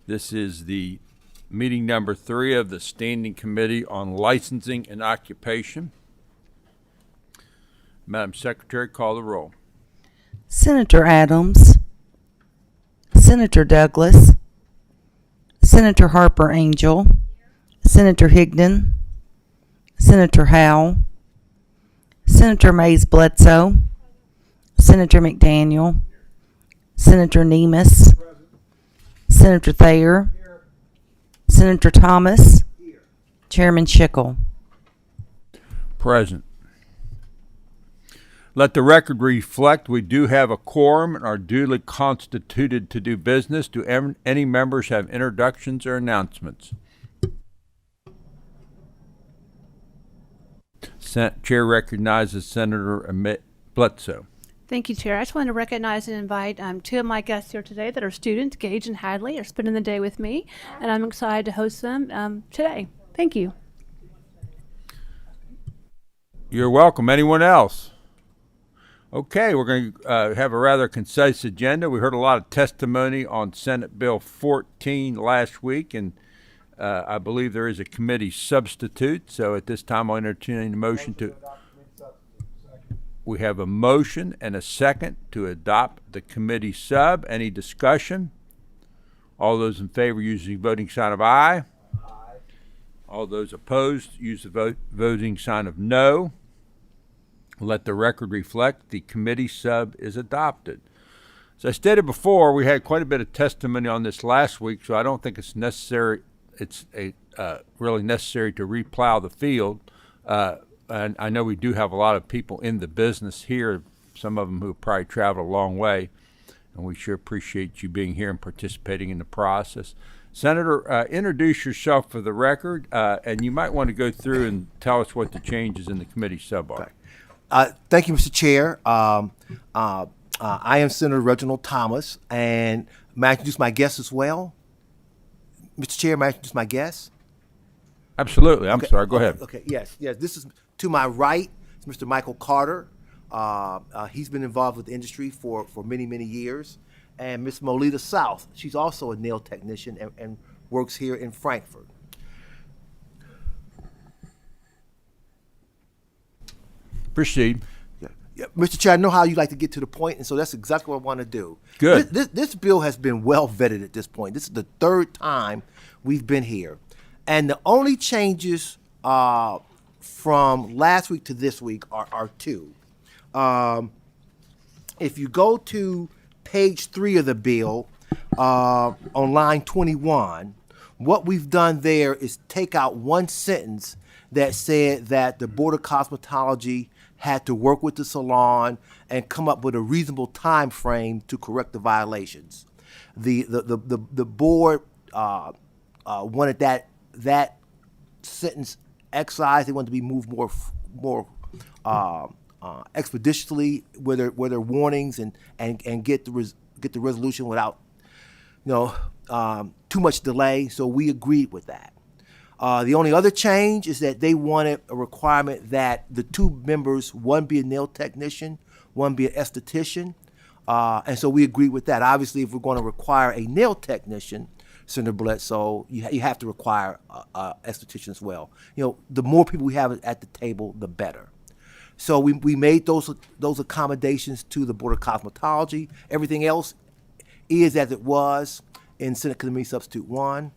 This is the meeting number 3 of the Standing Committee on Licensing and Occupation. Madam Secretary, call the roll. Senator Adams, Senator Douglas, Senator Harper Angel, Senator Higdon, Senator Howell, Senator Mays Bledsoe, Senator McDaniel, Senator Nemus, Senator Thayer, Senator Thomas, Chairman Schickel. Present. Let the record reflect we do have a quorum and are duly constituted to do business. Do any members have introductions or announcements? Chair recognizes Senator Bledsoe. Thank you, Chair. I just wanted to recognize and invite 2 of my guests here today that are students. Gage and Hadley are spending the day with me, and I'm excited to host them today. Thank you. You're welcome. Anyone else? Okay, we're going to have a rather concise agenda. We heard a lot of testimony on Senate Bill 14 last week, and I believe there is a committee substitute. So at this time, I'll entertain a motion to... We have a motion and a second to adopt the committee sub. Any discussion? All those in favor use the voting sign of aye. Aye. All those opposed use the voting sign of no. Let the record reflect the committee sub is adopted. As I stated before, we had quite a bit of testimony on this last week, so I don't think it's necessary. It's really necessary to replow the field. And I know we do have a lot of people in the business here, some of them who have probably traveled a long way, and we sure appreciate you being here and participating in the process. Senator, introduce yourself for the record, and you might want to go through and tell us what the changes in the committee sub are. Thank you, Mr. Chair. I am Senator Reginald Thomas, and may I introduce my guest as well? Mr. Chair, may I introduce my guest? Absolutely. I'm sorry. Go ahead. Okay. Yes. This is to my right. It's Mr. Michael Carter. He's been involved with the industry for many, many years. And Ms. Molita South. She's also a nail technician and works here in Frankfort. Proceed. Yeah, Mr. Chair, I know how you like to get to the point, and so that's exactly what I want to do. Good. This bill has been well vetted at this point. This is the 3rd time we've been here. And the only changes from last week to this week are 2. If you go to page 3 of the bill, on line 21, what we've done there is take out one sentence that said that the Board of Cosmetology had to work with the salon and come up with a reasonable time frame to correct the violations. The board wanted that sentence excised. They wanted to be moved more expeditiously with their warnings and get the resolution without too much delay. So we agreed with that. The only other change is that they wanted a requirement that the 2 members, one be a nail technician, one be an esthetician, and so we agreed with that. Obviously, if we're going to require a nail technician, Senator Bledsoe, you have to require an esthetician as well. The more people we have at the table, the better. So we made those accommodations to the Board of Cosmetology. Everything else is as it was in Senate Committee Substitute 1.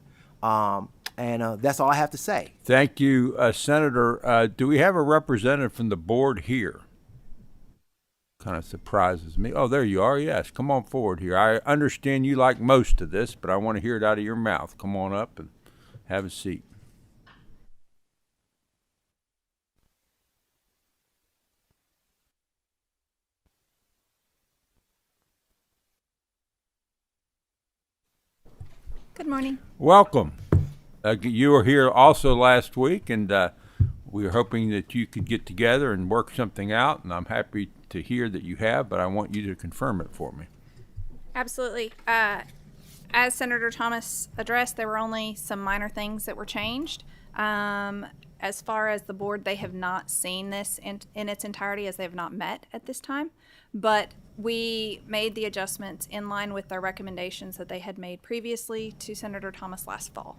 And that's all I have to say. Thank you, Senator. Do we have a representative from the board here? Kind of surprises me. Oh, there you are. Yes, come on forward here. I understand you like most of this, but I want to hear it out of your mouth. Come on up and have a seat. Good morning. Welcome. You were here also last week, and we were hoping that you could get together and work something out, and I'm happy to hear that you have, but I want you to confirm it for me. Absolutely. As Senator Thomas addressed, there were only some minor things that were changed. As far as the board, they have not seen this in its entirety, as they have not met at this time. But we made the adjustments in line with their recommendations that they had made previously to Senator Thomas last fall.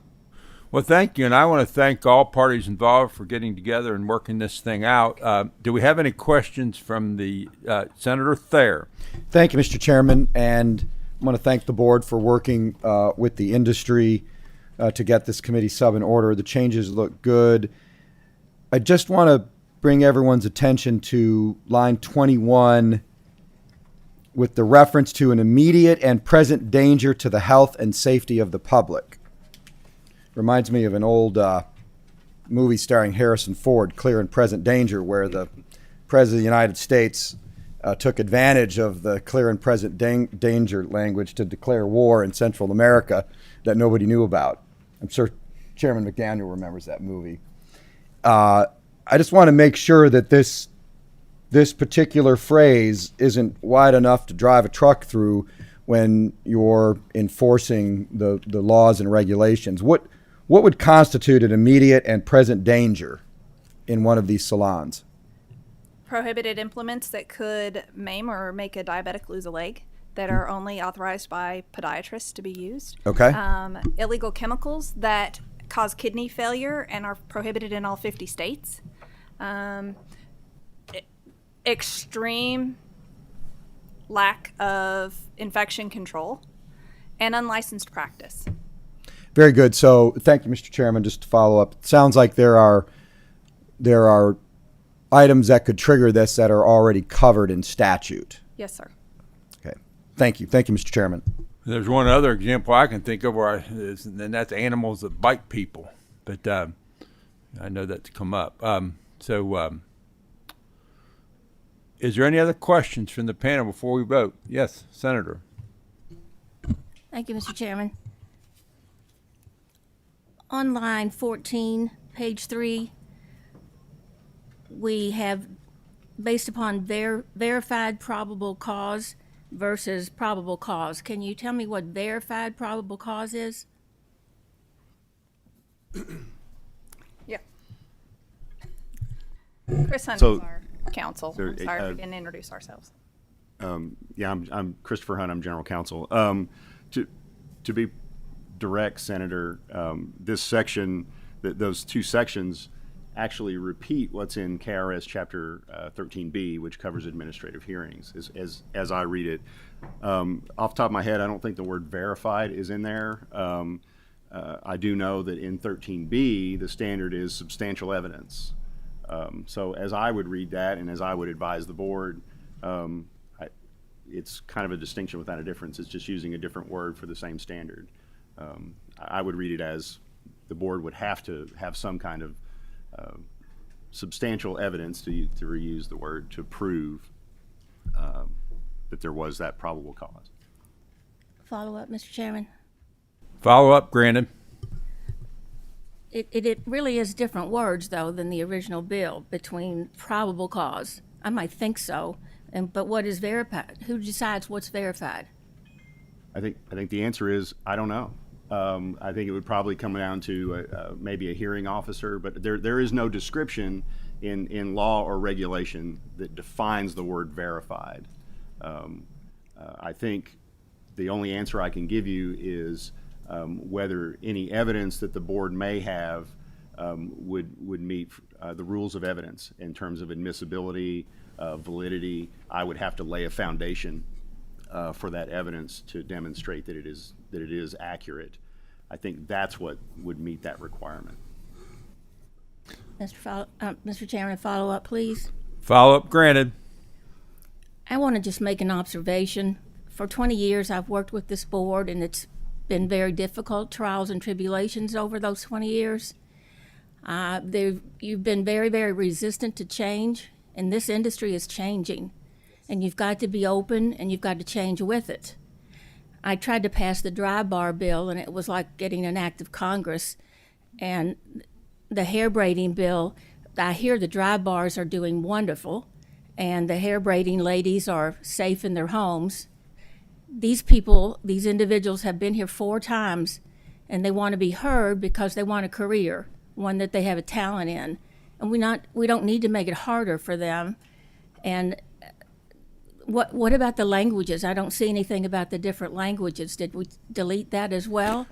Well, thank you, and I want to thank all parties involved for getting together and working this thing out. Do we have any questions from the Senator Thayer? Thank you, Mr. Chairman, and I want to thank the board for working with the industry to get this committee sub in order. The changes look good. I just want to bring everyone's attention to line 21 with the reference to an immediate and present danger to the health and safety of the public. Reminds me of an old movie starring Harrison Ford, Clear and Present Danger, where the President of the United States took advantage of the clear and present danger language to declare war in Central America that nobody knew about. I'm sure Chairman McDaniel remembers that movie. I just want to make sure that this particular phrase isn't wide enough to drive a truck through when you're enforcing the laws and regulations. What would constitute an immediate and present danger in one of these salons? Prohibited implements that could maim or make a diabetic lose a leg that are only authorized by podiatrists to be used. Okay. Illegal chemicals that cause kidney failure and are prohibited in all 50 states. Extreme lack of infection control and unlicensed practice. Very good. So thank you, Mr. Chairman. Just to follow up, it sounds like there are items that could trigger this that are already covered in statute. Yes, sir. Okay. Thank you. Thank you, Mr. Chairman. There's one other example I can think of and that's animals that bite people. But I know that's come up. Is there any other questions from the panel before we vote? Yes, Senator. Thank you, Mr. Chairman. On line 14, page 3, we have based upon verified probable cause versus probable cause. Can you tell me what verified probable cause is? Yeah. Chris Hunt So- is our counsel. So, I'm sorry we didn't introduce ourselves. Yeah, I'm Christopher Hunt. I'm general counsel. To be direct, Senator, this section, those two sections actually repeat what's in KRS Chapter 13B, which covers administrative hearings, as I read it. Off the top of my head, I don't think the word verified is in there. I do know that in 13B, the standard is substantial evidence. So as I would read that and as I would advise the board, it's kind of a distinction without a difference. It's just using a different word for the same standard. I would read it as the board would have to have some kind of substantial evidence to reuse the word to prove that there was that probable cause. Follow up, Mr. Chairman. Follow up, granted. It really is different words, though, than the original bill between probable cause. I might think so, but what is verified? Who decides what's verified? I think the answer is I don't know. I think it would probably come down to maybe a hearing officer, but there is no description in law or regulation that defines the word verified. I think the only answer I can give you is whether any evidence that the board may have would meet the rules of evidence in terms of admissibility, validity. I would have to lay a foundation for that evidence to demonstrate that it is accurate. I think that's what would meet that requirement. Mr. Chairman, follow up, please. Follow up, granted. I want to just make an observation. For 20 years, I've worked with this board, and it's been very difficult, trials and tribulations over those 20 years. You've been very, very resistant to change, and this industry is changing. And you've got to be open, and you've got to change with it. I tried to pass the dry bar bill, and it was like getting an act of Congress. And the hair braiding bill, I hear the dry bars are doing wonderful, and the hair braiding ladies are safe in their homes. These people, these individuals have been here 4 times, and they want to be heard because they want a career, one that they have a talent in. And we don't need to make it harder for them. And What about the languages? I don't see anything about the different languages. Did we delete that as well?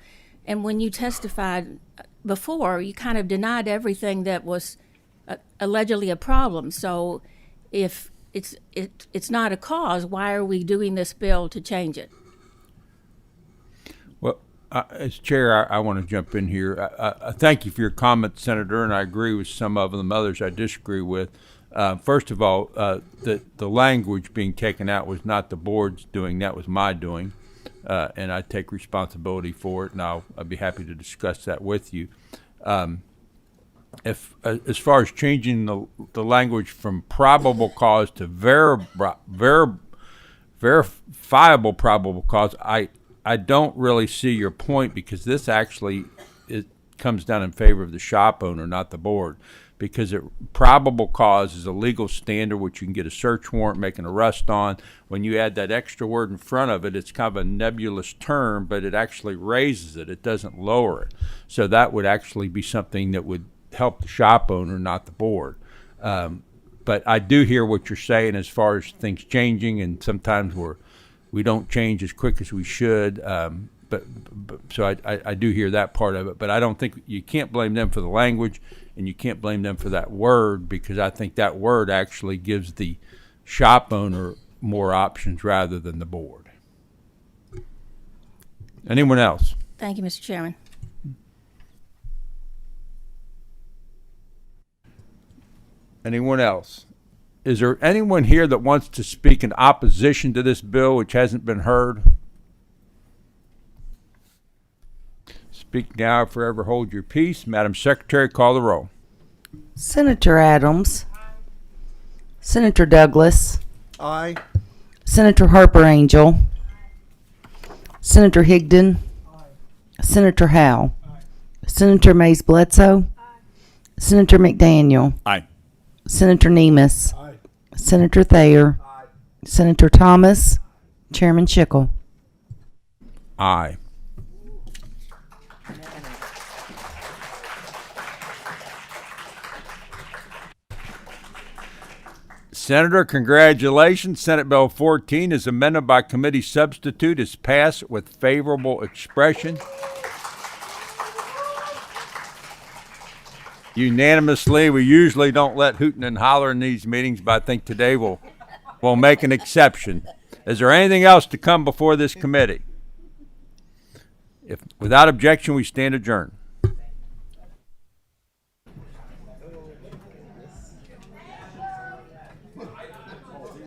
And when you testified before, you kind of denied everything that was allegedly a problem. So if it's not a cause, why are we doing this bill to change it? Well, as chair, I want to jump in here. I thank you for your comments, Senator, and I agree with some of them. Others I disagree with. First of all, the language being taken out was not the board's doing. That was my doing, and I take responsibility for it, and I'll be happy to discuss that with you. If as far as changing the language from probable cause to verifiable probable cause, I don't really see your point, because this actually comes down in favor of the shop owner, not the board, because probable cause is a legal standard which you can get a search warrant, make an arrest on. When you add that extra word in front of it, it's kind of a nebulous term, but it actually raises it. It doesn't lower it. So that would actually be something that would help the shop owner, not the board. But I do hear what you're saying as far as things changing, and sometimes we don't change as quick as we should. So I do hear that part of it, but I don't think you can't blame them for the language, and you can't blame them for that word, because I think that word actually gives the shop owner more options rather than the board. Anyone else? Thank you, Mr. Chairman. Anyone else? Is there anyone here that wants to speak in opposition to this bill which hasn't been heard? Speak now or forever hold your peace. Madam Secretary, call the roll. Senator Adams. Senator Douglas. Aye. Senator Harper Angel. Senator Higdon. Senator Howe. Senator Mays Bledsoe. Senator McDaniel. Aye. Senator Nemus. Senator Thayer. Senator Thomas. Chairman Schickel. Aye. Senator, congratulations. Senate Bill 14 is amended by committee substitute is passed with favorable expression. Unanimously. We usually don't let hooting and hollering in these meetings, but I think today we'll make an exception. Is there anything else to come before this committee? If without objection, we stand adjourned.